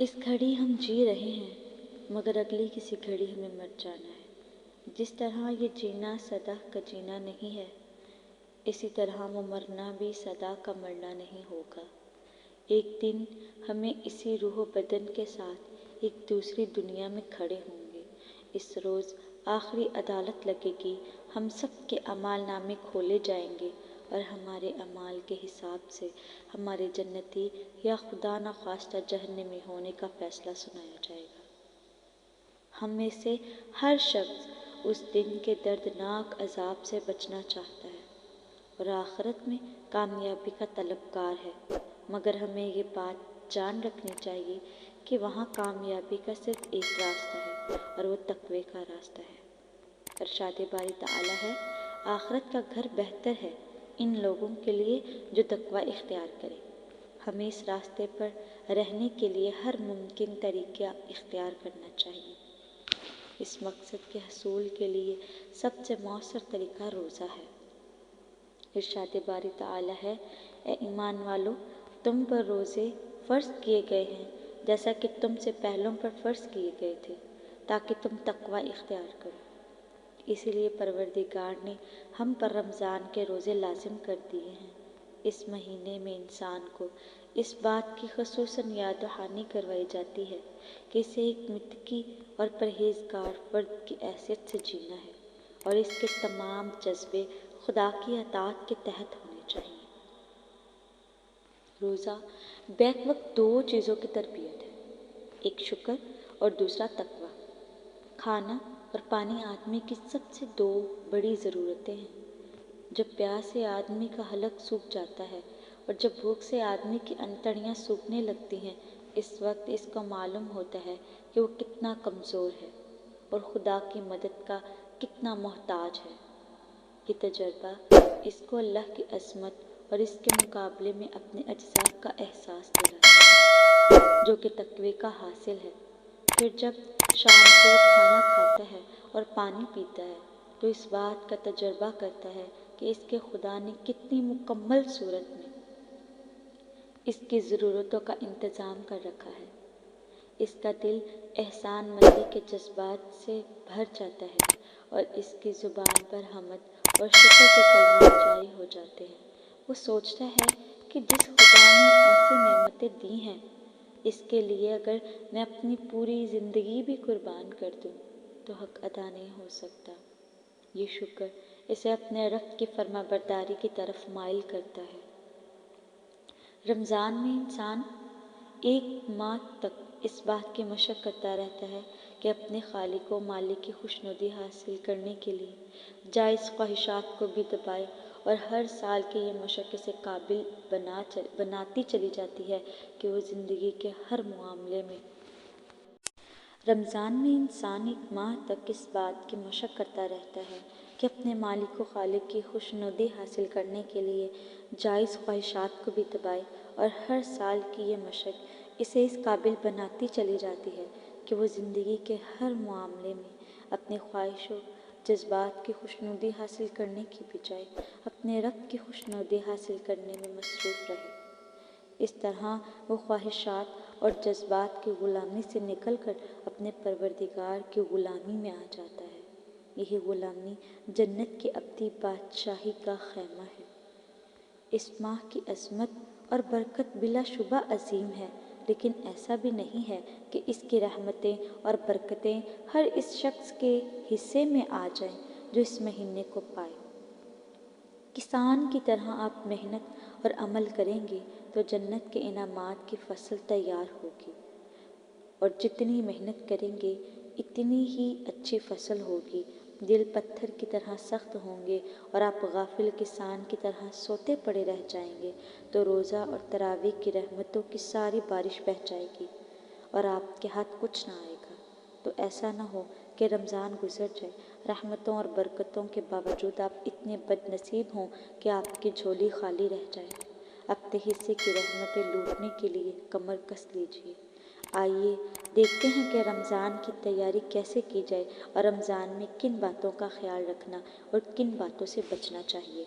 اس گھڑی ہم جی رہے ہیں مگر اگلی کسی گھڑی ہمیں مر جانا ہے۔ جس طرح یہ جینا سدا کا جینا نہیں ہے، اسی طرح وہ مرنا بھی سدا کا مرنا نہیں ہوگا۔ ایک دن ہمیں اسی روح و بدن کے ساتھ ایک دوسری دنیا میں کھڑے ہوں گے۔ اس روز آخری عدالت لگے گی، ہم سب کے اعمال نامے کھولے جائیں گے اور ہمارے اعمال کے حساب سے ہمارے جنتی یا خدا نخواستہ جہنمی ہونے کا فیصلہ سنایا جائے گا۔ ہم میں سے ہر شخص اس دن کے دردناک عذاب سے بچنا چاہتا ہے اور آخرت میں کامیابی کا طلبگار ہے، مگر ہمیں یہ بات جان رکھنی چاہیے کہ وہاں کامیابی کا صرف ایک راستہ ہے اور وہ تقوی کا راستہ ہے۔ ارشاد باری تعالیٰ ہے، آخرت کا گھر بہتر ہے ان لوگوں کے لیے جو تقوی اختیار کرے۔ ہمیں اس راستے پر رہنے کے لیے ہر ممکن طریقہ اختیار کرنا چاہیے۔ اس مقصد کے حصول کے لیے سب سے مؤثر طریقہ روزہ ہے۔ ارشاد باری تعالیٰ ہے، اے ایمان والو، تم پر روزے فرض کیے گئے ہیں جیسا کہ تم سے پہلوں پر فرض کیے گئے تھے، تاکہ تم تقوی اختیار کرو۔ اسی لیے پروردگار نے ہم پر رمضان کے روزے لازم کر دیے ہیں۔ اس مہینے میں انسان کو اس بات کی خصوصاً یاد دہانی کروائی جاتی ہے کہ اسے ایک متقی اور پرہیزگار فرد کی حیثیت سے جینا ہے اور اس کے تمام جذبے خدا کی اطاعت کے تحت ہونے چاہیے۔ روزہ بیک وقت دو چیزوں کی تربیت ہے، ایک شکر اور دوسرا تقوی۔ کھانا اور پانی آدمی کی سب سے دو بڑی ضرورتیں ہیں۔ جب پیاس سے آدمی کا حلق سوکھ جاتا ہے اور جب بھوک سے آدمی کی انتڑیاں سوکھنے لگتی ہیں، اس وقت اس کو معلوم ہوتا ہے کہ وہ کتنا کمزور ہے اور خدا کی مدد کا کتنا محتاج ہے۔ یہ تجربہ اس کو اللہ کی عظمت اور اس کے مقابلے میں اپنے اجزاء کا احساس دلاتا ہے، جو کہ تقوی کا حاصل ہے۔ پھر جب شام کو وہ کھانا کھاتا ہے اور پانی پیتا ہے تو اس بات کا تجربہ کرتا ہے کہ اس کے خدا نے کتنی مکمل صورت میں اس کی ضرورتوں کا انتظام کر رکھا ہے۔ اس کا دل احسان مندی کے جذبات سے بھر جاتا ہے اور اس کی زبان پر حمد اور شکر کے کلمات جاری ہو جاتے ہیں۔ وہ سوچتا ہے کہ جس خدا نے ایسی نعمتیں دی ہیں، اس کے لیے اگر میں اپنی پوری زندگی بھی قربان کر دوں تو حق ادا نہیں ہو سکتا۔ یہ شکر اسے اپنے رب کی فرما برداری کی طرف مائل کرتا ہے۔ رمضان میں انسان ایک ماہ تک اس بات کی مشق کرتا رہتا ہے کہ اپنے خالق و مالک کی خوشنودی حاصل کرنے کے لیے جائز خواہشات کو بھی دبائے، اور ہر سال کی یہ مشق اسے قابل بناتی چلی جاتی ہے کہ وہ زندگی کے ہر معاملے میں رمضان میں انسان ایک ماہ تک اس بات کی مشق کرتا رہتا ہے کہ اپنے مالک و خالق کی خوشنودی حاصل کرنے کے لیے جائز خواہشات کو بھی دبائے، اور ہر سال کی یہ مشق اسے اس قابل بناتی چلی جاتی ہے کہ وہ زندگی کے ہر معاملے میں اپنے خواہش و جذبات کی خوشنودی حاصل کرنے کی بجائے اپنے رب کی خوشنودی حاصل کرنے میں مصروف رہے۔ اس طرح وہ خواہشات اور جذبات کی غلامی سے نکل کر اپنے پروردگار کی غلامی میں آ جاتا ہے۔ یہی غلامی جنت کی ابدی بادشاہی کا خیمہ ہے۔ اس ماہ کی عظمت اور برکت بلا شبہ عظیم ہے، لیکن ایسا بھی نہیں ہے کہ اس کی رحمتیں اور برکتیں ہر اس شخص کے حصے میں آ جائیں جو اس مہینے کو پائے۔ کسان کی طرح آپ محنت اور عمل کریں گے تو جنت کے انعامات کی فصل تیار ہوگی، اور جتنی محنت کریں گے اتنی ہی اچھی فصل ہوگی۔ دل پتھر کی طرح سخت ہوں گے اور آپ غافل کسان کی طرح سوتے پڑے رہ جائیں گے تو روزہ اور تراویح کی رحمتوں کی ساری بارش بہہ جائے گی اور آپ کے ہاتھ کچھ نہ آئے گا۔ تو ایسا نہ ہو کہ رمضان گزر جائے رحمتوں اور برکتوں کے باوجود آپ اتنے بد نصیب ہوں کہ آپ کی جھولی خالی رہ جائے۔ اپنے حصے کی رحمتیں لوٹنے کے لیے کمر کس لیجیے۔ آئیے دیکھتے ہیں کہ رمضان کی تیاری کیسے کی جائے اور رمضان میں کن باتوں کا خیال رکھنا اور کن باتوں سے بچنا چاہیے۔